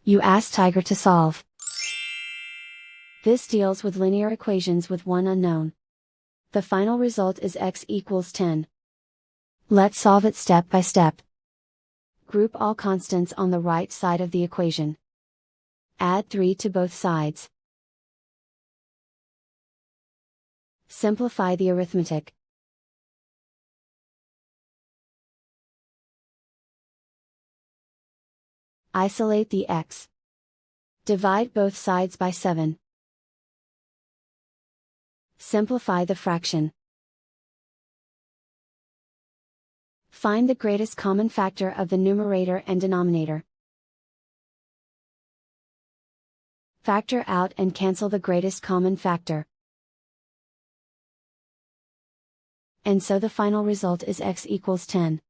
You ask Tiger to solve. This deals with linear equations with one unknown. The final result is x equals 10. Let's solve it step by step. Group all constants on the right side of the equation. Add 3 to both sides. Simplify the arithmetic. Isolate the x. Divide both sides by 7. Simplify the fraction. Find the greatest common factor of the numerator and denominator. Factor out and cancel the greatest common factor. And so the final result is x equals 10.